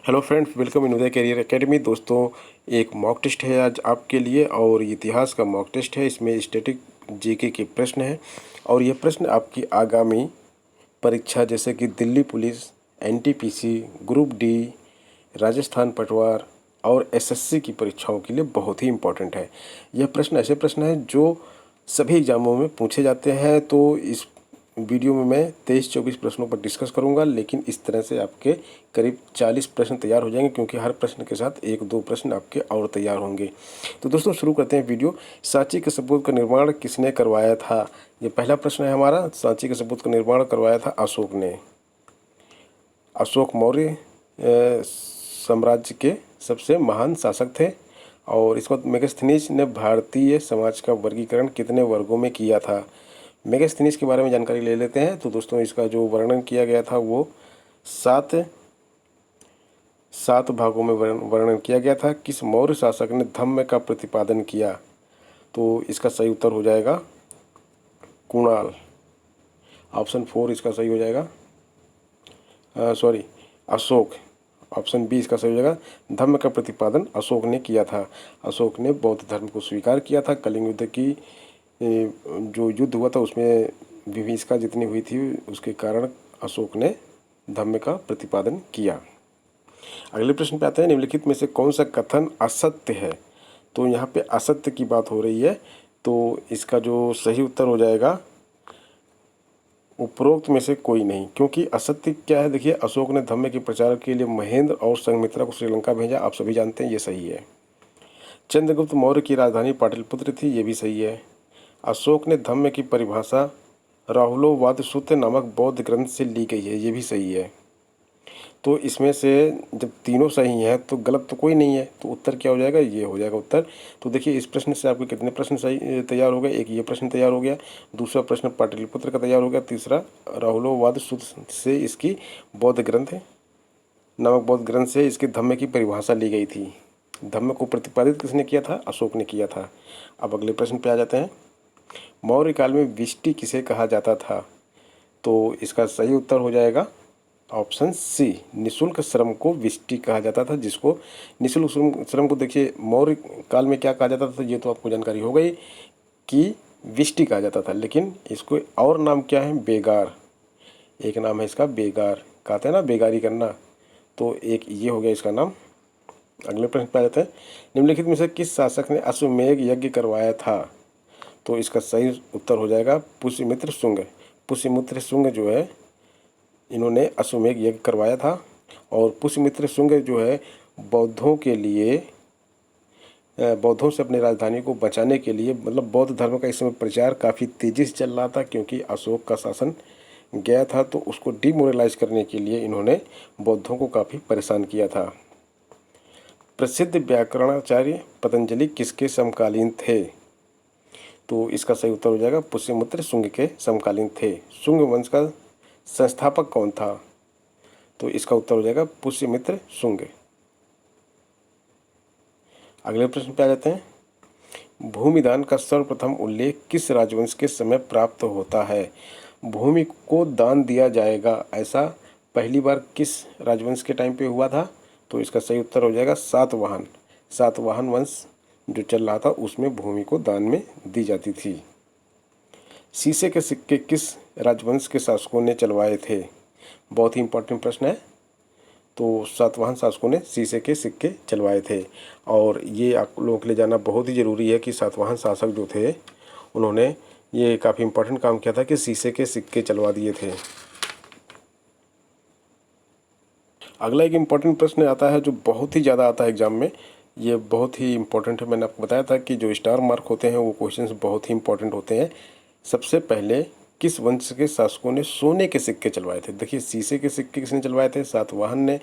Hello friends, welcome in Uday career academy. दोस्तों, एक mock test है आज आपके लिए और ये इतिहास का मॉक टेस्ट है। इसमें स्टैटिक जीके के प्रश्न हैं और ये प्रश्न आपकी आगामी परीक्षा जैसे कि Delhi police, NTPC, group D, Rajasthan पटवार और एसएससी की परीक्षाओं के लिए बहुत ही इम्पोर्टेंट है। यह प्रश्न ऐसे प्रश्न हैं जो सभी एग्जामों में पूछे जाते हैं। तो इस वीडियो में मैं 23-24 प्रश्नों पर डिस्कस करूंगा, लेकिन इस तरह से आपके करीब 40 प्रश्न तैयार हो जाएंगे, क्योंकि हर प्रश्न के साथ 1-2 प्रश्न आपके और तैयार होंगे। तो दोस्तों, शुरू करते हैं वीडियो। सांची के सबूत का निर्माण किसने करवाया था? ये पहला प्रश्न है हमारा। सांची के सबूत का निर्माण करवाया था अशोक ने। अशोक मौर्य साम्राज्य के सबसे महान शासक थे। और इसके बाद मेगास्थनीज ने भारतीय समाज का वर्गीकरण कितने वर्गों में किया था? मेगास्थनीज के बारे में जानकारी ले लेते हैं। तो दोस्तों, इसका जो वर्णन किया गया था वो सात भागों में वर्णन किया गया था। किस मौर्य शासक ने धम्म का प्रतिपादन किया? तो इसका सही उत्तर हो जाएगा कुणाल। ऑप्शन 4 इसका सही हो जाएगा। अशोक। ऑप्शन बी इसका सही हो जाएगा। धम्म का प्रतिपादन अशोक ने किया था। अशोक ने बौद्ध धर्म को स्वीकार किया था। कलिंग युद्ध की जो युद्ध हुआ था उसमें विभीषिका जितनी हुई थी, उसके कारण अशोक ने धम्म का प्रतिपादन किया। अगले प्रश्न पे आते हैं। निम्नलिखित में से कौन सा कथन असत्य है? तो यहाँ पे असत्य की बात हो रही है, तो इसका जो सही उत्तर हो जाएगा उपरोक्त में से कोई नहीं। क्योंकि असत्य क्या है? देखिए, अशोक ने धम्म के प्रचार के लिए महेंद्र और संघमित्रा को श्रीलंका भेजा। आप सभी जानते हैं, ये सही है। चंद्रगुप्त मौर्य की राजधानी पाटलिपुत्र थी, ये भी सही है। अशोक ने धम्म की परिभाषा राहुलोवाद सूत्र नामक बौद्ध ग्रंथ से ली गई है, ये भी सही है। तो इसमें से जब तीनों सही हैं तो गलत तो कोई नहीं है, तो उत्तर क्या हो जाएगा? ये हो जाएगा उत्तर। तो देखिए, इस प्रश्न से आपके कितने प्रश्न सही तैयार हो गए? एक ये प्रश्न तैयार हो गया, दूसरा प्रश्न पाटलिपुत्र का तैयार हो गया, तीसरा राहुलोवाद सूत्र से इसकी बौद्ध ग्रंथ नामक बौद्ध ग्रंथ से इसके धम्म की परिभाषा ली गई थी। धम्म को प्रतिपादित किसने किया था? अशोक ने किया था। अब अगले प्रश्न पे आ जाते हैं। मौर्य काल में विष्टि किसे कहा जाता था? तो इसका सही उत्तर हो जाएगा ऑप्शन सी, निःशुल्क श्रम को विष्टि कहा जाता था। जिसको निःशुल्क श्रम को देखिए मौर्य काल में क्या कहा जाता था, ये तो आपको जानकारी हो गई कि विष्टि कहा जाता था, लेकिन इसको और नाम क्या है? बेगार। एक नाम है इसका बेगार, कहते हैं ना बेगारी करना, तो एक ये हो गया इसका नाम। अगले प्रश्न पे आ जाते हैं। निम्नलिखित में से किस शासक ने अश्वमेध यज्ञ करवाया था? तो इसका सही उत्तर हो जाएगा पुष्यमित्र शुंग। पुष्यमित्र शुंग जो है, इन्होंने अश्वमेध यज्ञ करवाया था। और पुष्यमित्र शुंग जो है बौद्धों के लिए, बौद्धों से अपनी राजधानी को बचाने के लिए, मतलब बौद्ध धर्म का इस समय प्रचार काफ़ी तेज़ी से चल रहा था, क्योंकि अशोक का शासन गया था, तो उसको डिमोरलाइज करने के लिए इन्होंने बौद्धों को काफ़ी परेशान किया था। प्रसिद्ध व्याकरणाचार्य पतंजलि किसके समकालीन थे? तो इसका सही उत्तर हो जाएगा पुष्यमित्र शुंग के समकालीन थे। शुंग वंश का संस्थापक कौन था? तो इसका उत्तर हो जाएगा पुष्यमित्र शुंग। अगले प्रश्न पे आ जाते हैं। भूमिदान का सर्वप्रथम उल्लेख किस राजवंश के समय प्राप्त होता है? भूमि को दान दिया जाएगा, ऐसा पहली बार किस राजवंश के टाइम पे हुआ था? तो इसका सही उत्तर हो जाएगा सातवाहन। सातवाहन वंश जो चल रहा था उसमें भूमि को दान में दी जाती थी। शीशे के सिक्के किस राजवंश के शासकों ने चलवाए थे? बहुत ही इंपॉर्टेंट प्रश्न है। तो सातवाहन शासकों ने शीशे के सिक्के चलवाए थे। और ये आप लोगों के लिए जानना बहुत ही ज़रूरी है कि सातवाहन शासक जो थे उन्होंने ये काफ़ी इंपॉर्टेंट काम किया था कि शीशे के सिक्के चलवा दिए थे। अगला एक इम्पॉर्टेंट प्रश्न आता है जो बहुत ही ज़्यादा आता है एग्जाम में। ये बहुत ही इंपॉर्टेंट है। मैंने आपको बताया था कि जो स्टार मार्क होते हैं वो क्वेश्चंस बहुत ही इंपॉर्टेंट होते हैं। सबसे पहले किस वंश के शासकों ने सोने के सिक्के चलवाए थे? देखिए, शीशे के सिक्के किसने चलवाए थे? सातवाहन ने।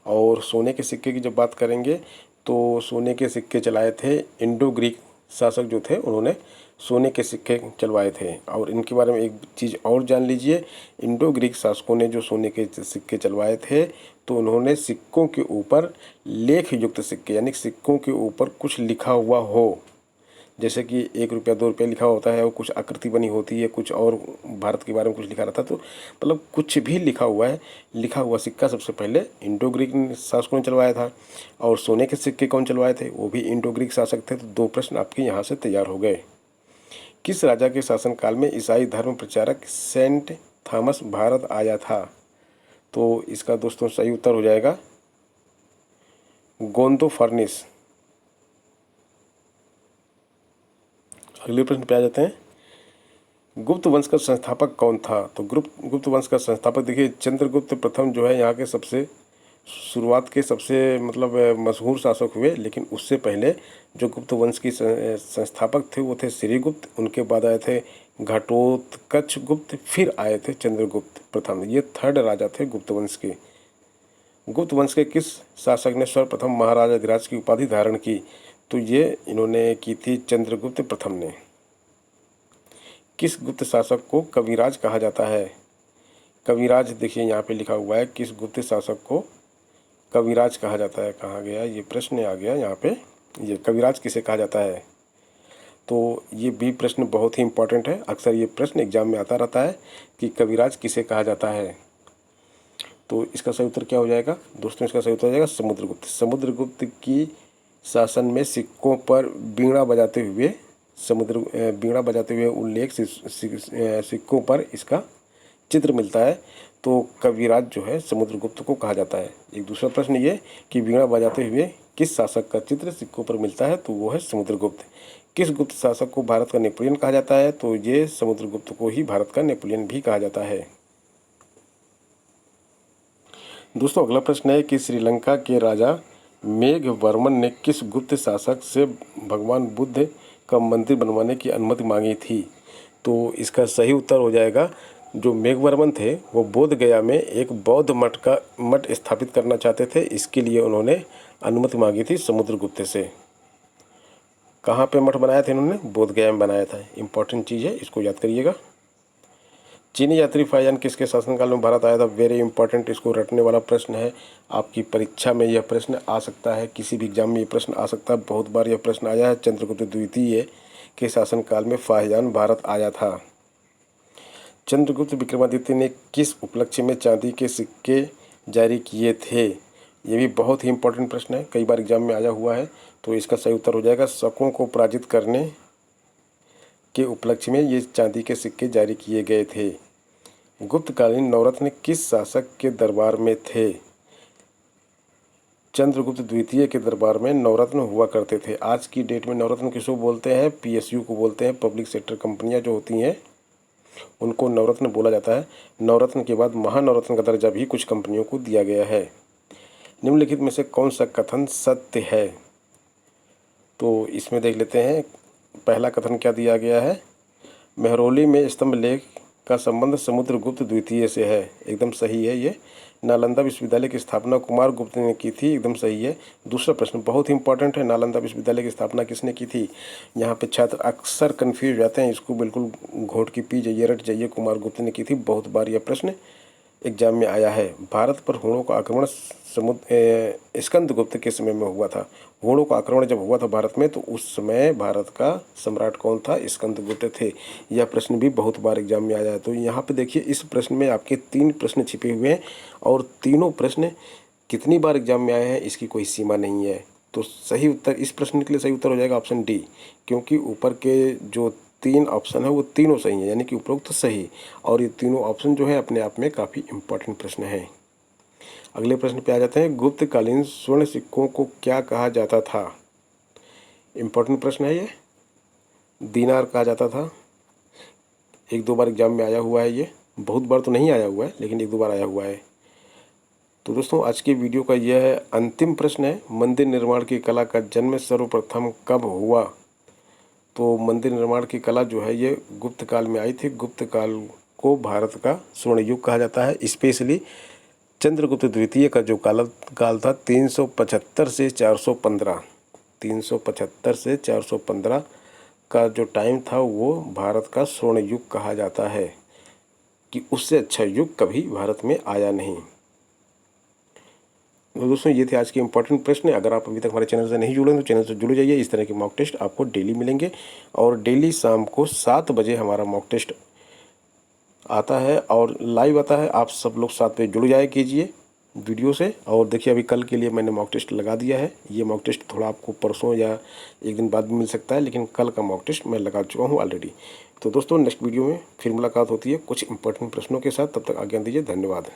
और सोने के सिक्के की जब बात करेंगे तो सोने के सिक्के चलाए थे इंडो ग्रीक शासक जो थे, उन्होंने सोने के सिक्के चलवाए थे। और इनके बारे में एक चीज़ और जान लीजिए, इंडो ग्रीक शासकों ने जो सोने के सिक्के चलवाए थे तो उन्होंने सिक्कों के ऊपर लेख युक्त सिक्के, यानी सिक्कों के ऊपर कुछ लिखा हुआ हो, जैसे कि 1 रुपया 2 रुपया लिखा होता है और कुछ आकृति बनी होती है, कुछ और भारत के बारे में कुछ लिखा रहता है। तो मतलब कुछ भी लिखा हुआ है, लिखा हुआ सिक्का सबसे पहले इंडो ग्रीक शासकों ने चलवाया था। और सोने के सिक्के कौन चलवाए थे? वो भी इंडो ग्रीक शासक थे। तो 2 प्रश्न आपके यहाँ से तैयार हो गए। किस राजा के शासनकाल में ईसाई धर्म प्रचारक सेंट थॉमस भारत आया था? तो इसका दोस्तों सही उत्तर हो जाएगा गोंदो फर्निस। अगले प्रश्न पे आ जाते हैं। गुप्त वंश का संस्थापक कौन था? तो गुप्त वंश का संस्थापक देखिए चंद्रगुप्त प्रथम जो है यहाँ के सबसे शुरुआत के सबसे मतलब मशहूर शासक हुए। लेकिन उससे पहले जो गुप्त वंश की संस्थापक थे वो थे श्रीगुप्त। उनके बाद आए थे घटोत्कच गुप्त, फिर आए थे चंद्रगुप्त प्रथम। ये 3rd राजा थे गुप्त वंश के। गुप्त वंश के किस शासक ने सर्वप्रथम महाराजाधिराज की उपाधि धारण की? तो ये इन्होंने की थी चंद्रगुप्त प्रथम ने। किस गुप्त शासक को कविराज कहा जाता है? कविराज देखिए यहाँ पे लिखा हुआ है, किस गुप्त शासक को कविराज कहा जाता है? कहाँ गया ये प्रश्न? आ गया यहाँ पे, ये कविराज किसे कहा जाता है? तो ये भी प्रश्न बहुत ही इंपॉर्टेंट है। अक्सर ये प्रश्न एग्जाम में आता रहता है कि कविराज किसे कहा जाता है। तो इसका सही उत्तर क्या हो जाएगा दोस्तों? इसका सही उत्तर हो जाएगा समुद्रगुप्त। समुद्रगुप्त की शासन में सिक्कों पर बीड़ा बजाते हुए उल्लेख सिक्कों पर इसका चित्र मिलता है। तो कविराज जो है समुद्रगुप्त को कहा जाता है। एक दूसरा प्रश्न ये कि बीड़ा बजाते हुए किस शासक का चित्र सिक्कों पर मिलता है? तो वो है समुद्रगुप्त। किस गुप्त शासक को भारत का नेपोलियन कहा जाता है? तो ये समुद्रगुप्त को ही भारत का नेपोलियन भी कहा जाता है। दोस्तों अगला प्रश्न है कि श्रीलंका के राजा मेघवर्मन ने किस गुप्त शासक से भगवान बुद्ध का मंदिर बनवाने की अनुमति मांगी थी? तो इसका सही उत्तर हो जाएगा जो मेघवर्मन थे वो बोध गया में एक बौद्ध मठ स्थापित करना चाहते थे। इसके लिए उन्होंने अनुमति मांगी थी समुद्रगुप्त से। कहाँ पे मठ बनाया था इन्होंने? बोध गया में बनाया था। इंपॉर्टेंट चीज़ है, इसको याद करिएगा। चीनी यात्री फाहियान किसके शासनकाल में भारत आया था? वेरी इंपॉर्टेंट, इसको रटने वाला प्रश्न है। आपकी परीक्षा में यह प्रश्न आ सकता है, किसी भी एग्जाम में ये प्रश्न आ सकता है। बहुत बार यह प्रश्न आया है। चंद्रगुप्त द्वितीय के शासनकाल में फाहियान भारत आया था। चंद्रगुप्त विक्रमादित्य ने किस उपलक्ष्य में चांदी के सिक्के जारी किए थे? ये भी बहुत ही इंपॉर्टेंट प्रश्न है, कई बार एग्जाम में आया हुआ है। तो इसका सही उत्तर हो जाएगा शकों को पराजित करने के उपलक्ष्य में ये चांदी के सिक्के जारी किए गए थे। गुप्तकालीन नवरत्न किस शासक के दरबार में थे? चंद्रगुप्त द्वितीय के दरबार में नवरत्न हुआ करते थे। आज की डेट में नवरत्न किसको बोलते हैं? PSU को बोलते हैं। पब्लिक सेक्टर कंपनियां जो होती हैं उनको नवरत्न बोला जाता है। नवरत्न के बाद महानवरत्न का दर्जा भी कुछ कंपनियों को दिया गया है। निम्नलिखित में से कौन सा कथन सत्य है? तो इसमें देख लेते हैं। पहला कथन क्या दिया गया है? मेहरौली में स्तंभ लेख का संबंध समुद्रगुप्त द्वितीय से है। एकदम सही है ये। नालंदा विश्वविद्यालय की स्थापना कुमार गुप्त ने की थी। एकदम सही है। दूसरा प्रश्न बहुत ही इंपॉर्टेंट है। नालंदा विश्वविद्यालय की स्थापना किसने की थी? यहाँ पे छात्र अक्सर कंफ्यूज हो जाते हैं, इसको बिल्कुल घोट के पी जाइए, रट जाइए। कुमार गुप्त ने की थी। बहुत बार यह प्रश्न एग्जाम में आया है। भारत पर हुणों का आक्रमण स्कंदगुप्त के समय में हुआ था। हुणों का आक्रमण जब हुआ था भारत में तो उस समय भारत का सम्राट कौन था? स्कंदगुप्त थे। यह प्रश्न भी बहुत बार एग्जाम में आया है। तो यहाँ पे देखिए इस प्रश्न में आपके 3 प्रश्न छिपे हुए हैं और तीनों प्रश्न कितनी बार एग्जाम में आए हैं इसकी कोई सीमा नहीं है। तो सही उत्तर इस प्रश्न के लिए सही उत्तर हो जाएगा ऑप्शन डी, क्योंकि ऊपर के जो 3 ऑप्शन है वो तीनों सही है, यानी कि उपरोक्त तो सही। और ये तीनों ऑप्शन जो है अपने आप में काफ़ी इंपॉर्टेंट प्रश्न है। अगले प्रश्न पे आ जाते हैं। गुप्तकालीन स्वर्ण सिक्कों को क्या कहा जाता था? इंपॉर्टेंट प्रश्न है ये। दीनार कहा जाता था। 1-2 बार एग्जाम में आया हुआ है ये। बहुत बार तो नहीं आया हुआ है लेकिन 1-2 बार आया हुआ है। तो दोस्तों आज के वीडियो का यह है अंतिम प्रश्न है। मंदिर निर्माण की कला का जन्म सर्वप्रथम कब हुआ? तो मंदिर निर्माण की कला जो है ये गुप्त काल में आई थी। गुप्त काल को भारत का स्वर्ण युग कहा जाता है। स्पेशली चंद्रगुप्त द्वितीय का जो काल था 375 से 415 का जो टाइम था वो भारत का स्वर्ण युग कहा जाता है, कि उससे अच्छा युग कभी भारत में आया नहीं। तो दोस्तों ये थे आज के इंपॉर्टेंट प्रश्न। अगर आप अभी तक हमारे चैनल से नहीं जुड़े तो चैनल से जुड़ जाइए। इस तरह के मॉक टेस्ट आपको डेली मिलेंगे और डेली शाम को 7 बजे हमारा मॉक टेस्ट आता है और लाइव आता है। आप सब लोग साथ में जुड़ जाए कीजिए वीडियो से। और देखिए अभी कल के लिए मैंने मॉक टेस्ट लगा दिया है। ये मॉक टेस्ट थोड़ा आपको परसों या एक दिन बाद भी मिल सकता है, लेकिन कल का मॉक टेस्ट मैं लगा चुका हूँ ऑलरेडी। तो दोस्तों नेक्स्ट वीडियो में फिर मुलाकात होती है कुछ इंपॉर्टेंट प्रश्नों के साथ। तब तक आज्ञा दीजिए। धन्यवाद।